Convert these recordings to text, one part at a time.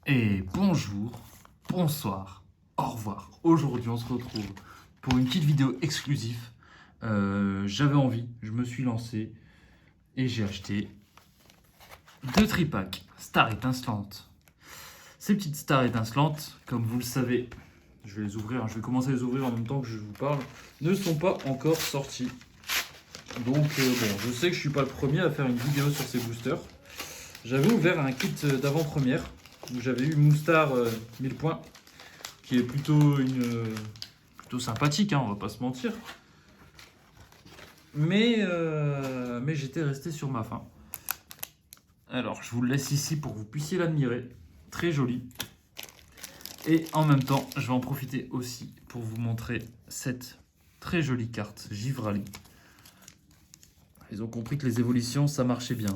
Et bonjour, bonsoir, au revoir. Aujourd'hui, on se retrouve pour une petite vidéo exclusive. J'avais envie, je me suis lancé et j'ai acheté 2 tripacks Star étincelantes. Ces petites stars étincelantes, comme vous le savez, je vais les ouvrir, je vais commencer à les ouvrir en même temps que je vous parle, ne sont pas encore sortis. Donc bon, je sais que je suis pas le premier à faire une vidéo sur ces boosters. J'avais ouvert un kit d'avant-première où j'avais eu Moustar 1000 points, qui est plutôt plutôt sympathique, hein, on va pas se mentir. Mais j'étais resté sur ma faim. Alors je vous le laisse ici pour que vous puissiez l'admirer. Très joli. Et en même temps, je vais en profiter aussi pour vous montrer cette très jolie carte Givrali. Ils ont compris que les évolutions, ça marchait bien.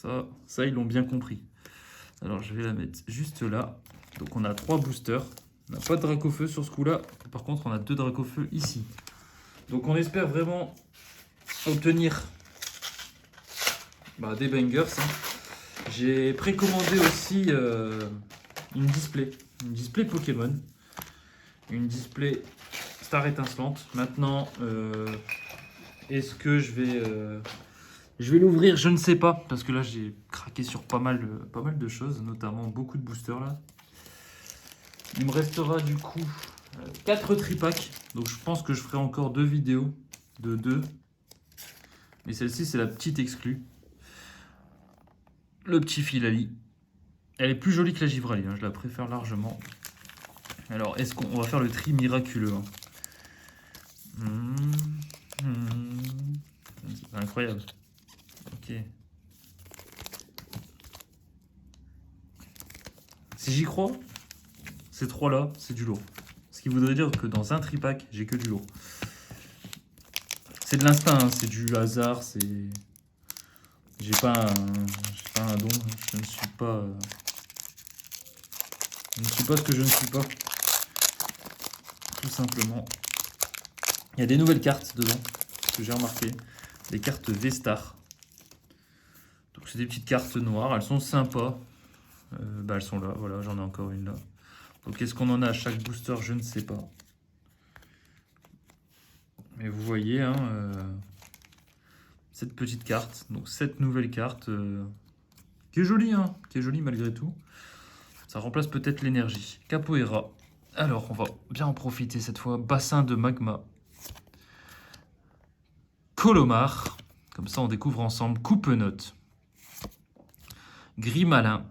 Hein. Ça, ils l'ont bien compris. Alors, je vais la mettre juste là. Donc, on a 3 boosters. On n'a pas de Dracofeu sur ce coup-là. Par contre, on a 2 Dracofeu ici. Donc, on espère vraiment obtenir des bangers. Hein. J'ai précommandé aussi une display Pokémon. Une display Star étincelante. Maintenant, est-ce que je vais l'ouvrir? Je ne sais pas, parce que là j'ai craqué sur pas mal de choses, notamment beaucoup de boosters là. Il me restera du coup 4 tripacks, donc je pense que je ferai encore 2 vidéos de 2. Mais celle-ci c'est la petite exclue. Le petit Filali. Elle est plus jolie que la Givrali, hein, je la préfère largement. Alors est-ce qu'on va faire le tri miraculeux hein. C'est incroyable. Ok. Si j'y crois, ces 3 là, c'est du lourd. Ce qui voudrait dire que dans un tripack, j'ai que du lourd. C'est de l'instinct, hein, c'est du hasard, c'est... J'ai pas un don, je ne suis pas... Je ne suis pas ce que je ne suis pas. Tout simplement. Il y a des nouvelles cartes dedans, que j'ai remarqué. Des cartes V-Star. Donc c'est des petites cartes noires, elles sont sympas. Elles sont là, voilà, j'en ai encore une là. Donc est-ce qu'on en a à chaque booster? Je ne sais pas. Mais vous voyez, hein, cette petite carte, donc cette nouvelle carte, qui est jolie, hein, qui est jolie malgré tout. Ça remplace peut-être l'énergie. Capoeira. Alors, on va bien en profiter cette fois. Bassin de magma. Colomar. Comme ça, on découvre ensemble. Coupe-note. Gris malin.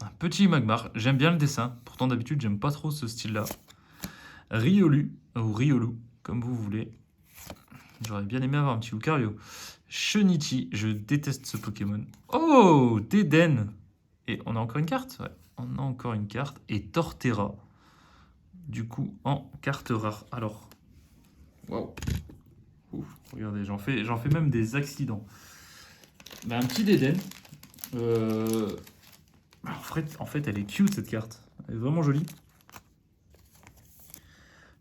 Un petit magmar. J'aime bien le dessin. Pourtant, d'habitude, j'aime pas trop ce style-là. Riolu. Ou Riolu, comme vous voulez. J'aurais bien aimé avoir un petit Lucario. Shinichi. Je déteste ce Pokémon. Oh, Deden. Et on a encore une carte? Ouais, on a encore une carte. Et Torterra. Du coup, en carte rare. Alors, waouh. Regardez, j'en fais même des accidents. Un petit Deden. En fait, elle est cute cette carte. Elle est vraiment jolie.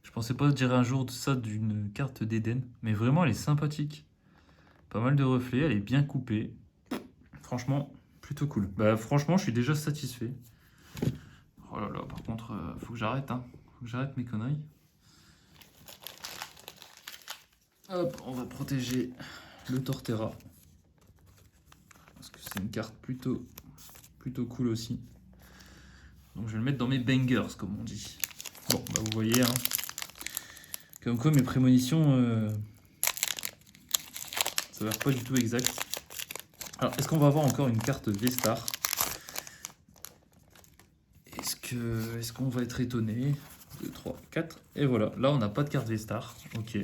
Je pensais pas dire un jour de ça d'une carte d'Eden. Mais vraiment, elle est sympathique. Pas mal de reflets, elle est bien coupée. Franchement, plutôt cool. Franchement, je suis déjà satisfait. Oh là là, par contre, faut que j'arrête, hein. Faut que j'arrête mes conneries. Hop, on va protéger le Torterra. Parce que c'est une carte plutôt cool aussi. Donc je vais le mettre dans mes bangers, comme on dit. Bon, vous voyez, hein. Comme quoi mes prémonitions ça s'avère pas du tout exact. Alors, est-ce qu'on va avoir encore une carte V-Star? Est-ce qu'on va être étonné? 2, 3, 4. Et voilà, là on n'a pas de carte V-Star. Ok.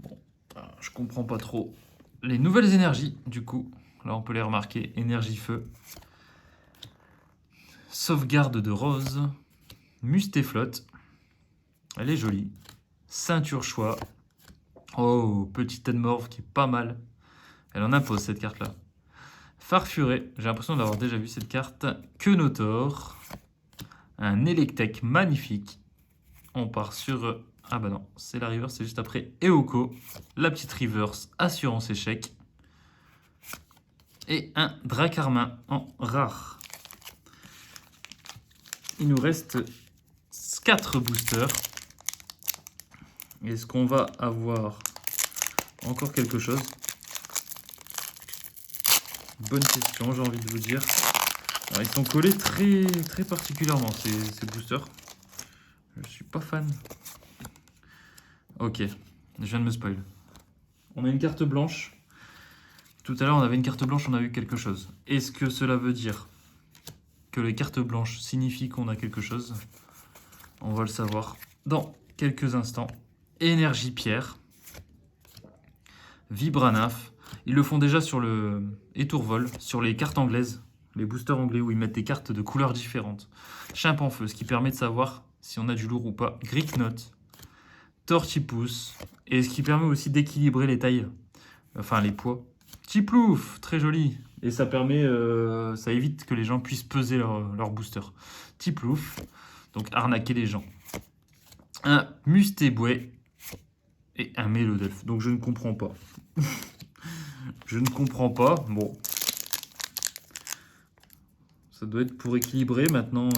Bon, je comprends pas trop. Les nouvelles énergies, du coup. Là on peut les remarquer. Énergie feu. Sauvegarde de rose. Mustéflotte. Elle est jolie. Ceinture choix. Oh, petite Edmorph qui est pas mal. Elle en impose cette carte là. Farfuré. J'ai l'impression d'avoir déjà vu cette carte. Quenotor. Un Electek magnifique. On part sur... Ah bah non, c'est la reverse, c'est juste après. Eoko, la petite reverse, assurance échec. Et un Dracarmin en rare. il nous reste 4 boosters. Est-ce qu'on va avoir encore quelque chose? Bonne question, j'ai envie de vous dire. Alors, ils sont collés très particulièrement, ces boosters. Je suis pas fan. Ok, je viens de me spoil. On a une carte blanche. Tout à l'heure, on avait une carte blanche, on a eu quelque chose. Est-ce que cela veut dire que les cartes blanches signifient qu'on a quelque chose? On va le savoir dans quelques instants. Énergie pierre. Vibranaf. Ils le font déjà sur le Étourvol, sur les cartes anglaises, les boosters anglais où ils mettent des cartes de couleurs différentes. Chimpanfeu, ce qui permet de savoir si on a du lourd ou pas. Gricknote. Tortipousse. Et ce qui permet aussi d'équilibrer les tailles, enfin les poids. Tiplouf, très joli. Et ça permet, ça évite que les gens puissent peser leur booster. Tiplouf, donc arnaquer les gens. Un Mustéboué et un Mélodelf. Donc je ne comprends pas. Je ne comprends pas. Bon. Ça doit être pour équilibrer maintenant.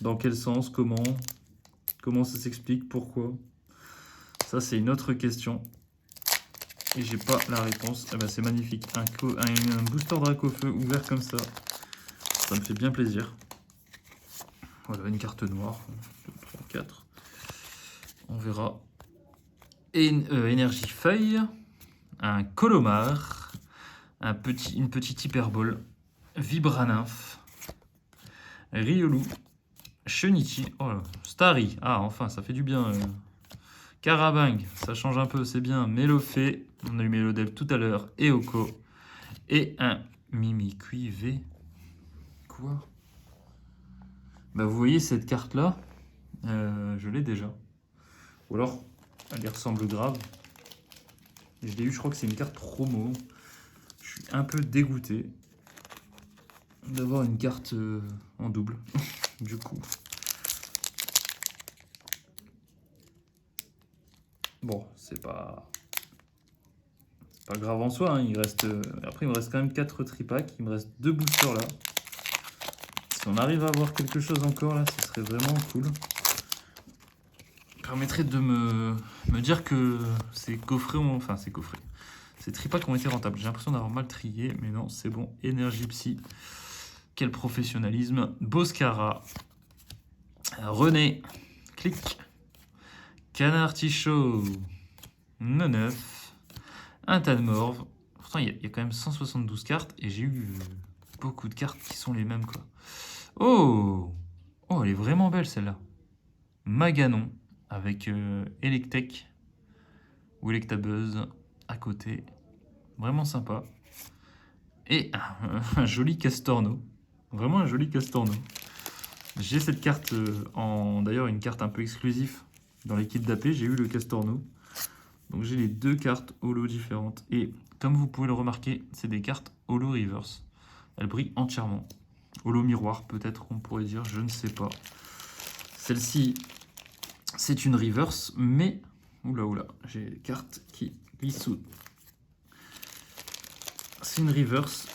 Dans quel sens, comment ça s'explique, pourquoi? Ça, c'est une autre question. Et j'ai pas la réponse. Eh ben, c'est magnifique. Un booster Dracofeu ouvert comme ça. Ça me fait bien plaisir. Voilà, une carte noire. 2, 3, 4. On verra. Énergie feuille. Un Colomar. Une petite hyperbole. Vibranymph. Riolu. Shinichi. Oh là, Starry. Ah, enfin, ça fait du bien. Carabang, ça change un peu, c'est bien. Mélofée, on a eu Mélodel tout à l'heure. Eoko. Et un Mimikyu V. Quoi? Bah, vous voyez cette carte-là, je l'ai déjà. Ou alors, elle y ressemble grave. Je l'ai eu, je crois que c'est une carte promo. Je suis un peu dégoûté d'avoir une carte en double, du coup. Bon, c'est pas grave en soi, hein. Après, il me reste quand même 4 tripacks. Il me reste 2 boosters là. Si on arrive à avoir quelque chose encore là, ce serait vraiment cool. Ça permettrait de me dire que ces coffrets ces tripacks ont été rentables. J'ai l'impression d'avoir mal trié, mais non, c'est bon. Énergie Psy. Quel professionnalisme. Boscara. René. Clic. Canard Tichot. Neuf. Un tas de morve. Pourtant, il y a quand même 172 cartes et j'ai eu beaucoup de cartes qui sont les mêmes, quoi. Oh! Oh, elle est vraiment belle, celle-là. Maganon avec Electek ou Electabuzz à côté. Vraiment sympa. Et un joli Castorno. Vraiment un joli Castorno. J'ai cette carte d'ailleurs une carte un peu exclusive dans l'équipe d'AP. J'ai eu le Castorno. Donc j'ai les 2 cartes holo différentes. Et comme vous pouvez le remarquer, c'est des cartes holo reverse. Elles brillent entièrement. Holo miroir, peut-être qu'on pourrait dire, je ne sais pas. Celle-ci, c'est une reverse, mais... Oula, j'ai les cartes qui glissent. C'est une reverse.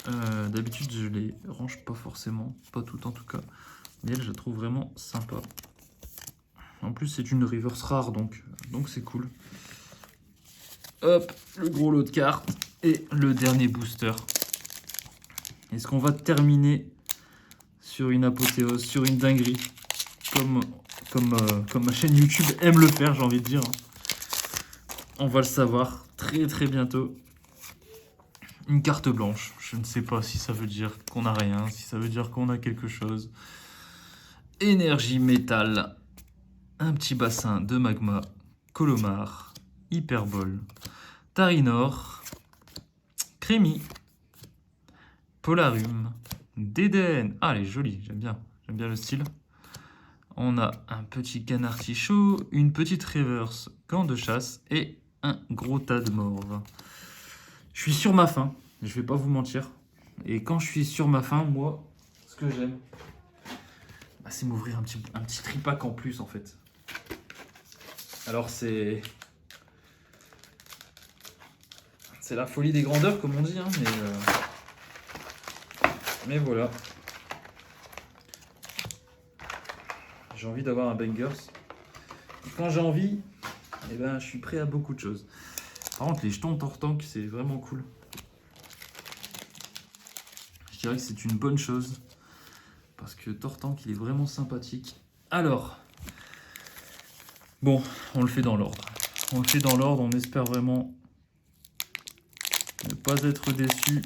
D'habitude, je les range pas forcément. Pas tout en tout cas. Mais elle, je la trouve vraiment sympa. En plus, c'est une reverse rare, donc c'est cool. Hop, le gros lot de cartes et le dernier booster. Est-ce qu'on va terminer sur une apothéose, sur une dinguerie, comme ma chaîne YouTube aime le faire, j'ai envie de dire. On va le savoir très bientôt. Une carte blanche. Je ne sais pas si ça veut dire qu'on n'a rien, si ça veut dire qu'on a quelque chose. Énergie métal. Un petit bassin de magma. Colomar. Hyperbole. Tarinor. Crémy. Polarium. Dédène. Ah, elle est jolie, j'aime bien le style. On a un petit canard tichot, une petite reverse, gant de chasse et un gros tas de morve. Je suis sur ma faim, je vais pas vous mentir. Et quand je suis sur ma faim, moi, ce que j'aime, bah, c'est m'ouvrir un petit tripack en plus en fait. Alors c'est la folie des grandeurs comme on dit, hein, mais voilà. j'ai envie d'avoir un bangers. Quand j'ai envie, eh ben, je suis prêt à beaucoup de choses. Par contre, les jetons Tortank, c'est vraiment cool. Je dirais que c'est une bonne chose. Parce que Tortank, il est vraiment sympathique. Alors, bon, on le fait dans l'ordre. On le fait dans l'ordre, on espère vraiment ne pas être déçu.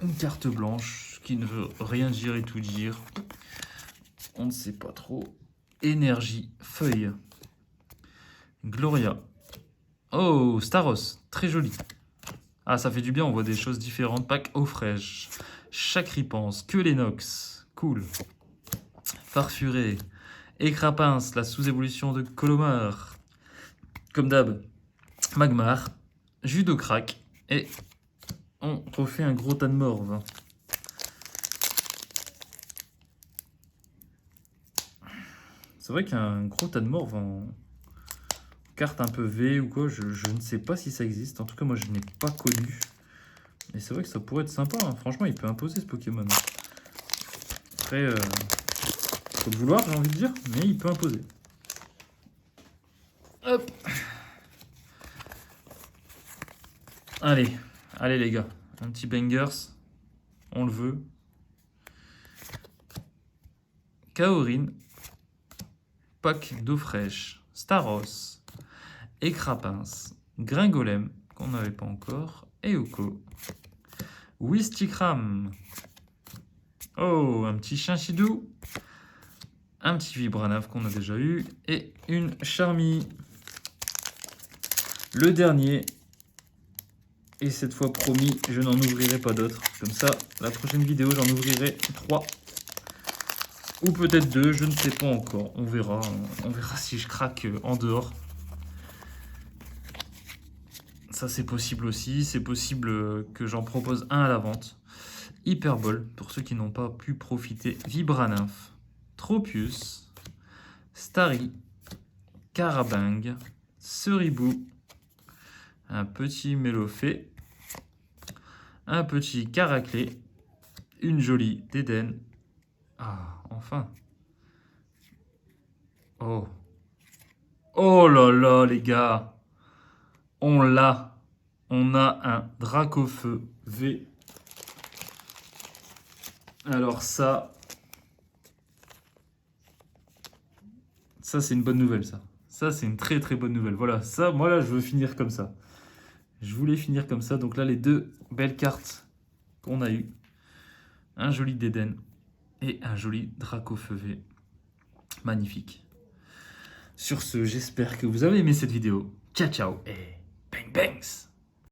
Une carte blanche qui ne veut rien dire et tout dire. On ne sait pas trop. Énergie, feuille. Gloria. Oh, Staros, très joli. Ah, ça fait du bien, on voit des choses différentes. Pack eau fraîche. Chacripance, que l'Enox. Cool. Farfuré. Écrapince, la sous-évolution de Colomar. Comme d'hab. Magmar. Judocrac. Et on refait un gros tas de morve. C'est vrai qu'un gros tas de morve en carte un peu V ou quoi, je ne sais pas si ça existe. En tout cas, moi, je n'ai pas connu. Mais c'est vrai que ça pourrait être sympa. Hein. Franchement, il peut imposer ce Pokémon. Après, faut le vouloir, j'ai envie de dire, mais il peut imposer. Hop. Allez, allez les gars. Un petit bangers. On le veut. Kaorin. Pack d'eau fraîche. Staros. Écrapince. Gringolem, qu'on n'avait pas encore. Eoko. Wistikram. Oh, un petit Chinchidou. Un petit Vibranaf qu'on a déjà eu. Et une Charmy. Le dernier. Et cette fois, promis, je n'en ouvrirai pas d'autres. Comme ça, la prochaine vidéo, j'en ouvrirai 3. Ou peut-être 2, je ne sais pas encore. On verra si je craque en dehors. Ça, c'est possible aussi. C'est possible que j'en propose un à la vente. Hyperbole, pour ceux qui n'ont pas pu profiter. Vibranymph, Tropius, Starry, Carabing, Ceribou, un petit Mélofée, un petit Caraclé, une jolie Dédenne. Ah, enfin. Oh. Oh là là, les gars. On l'a. On a un Dracofeu V. Alors ça c'est une bonne nouvelle, ça. Ça, c'est une très très bonne nouvelle. Voilà, ça, moi là, je veux finir comme ça. Je voulais finir comme ça. Donc là, les deux belles cartes qu'on a eues. Un joli Dédenne et un joli Dracofeu V. Magnifique. Sur ce, j'espère que vous avez aimé cette vidéo. Ciao, ciao et bang bangs.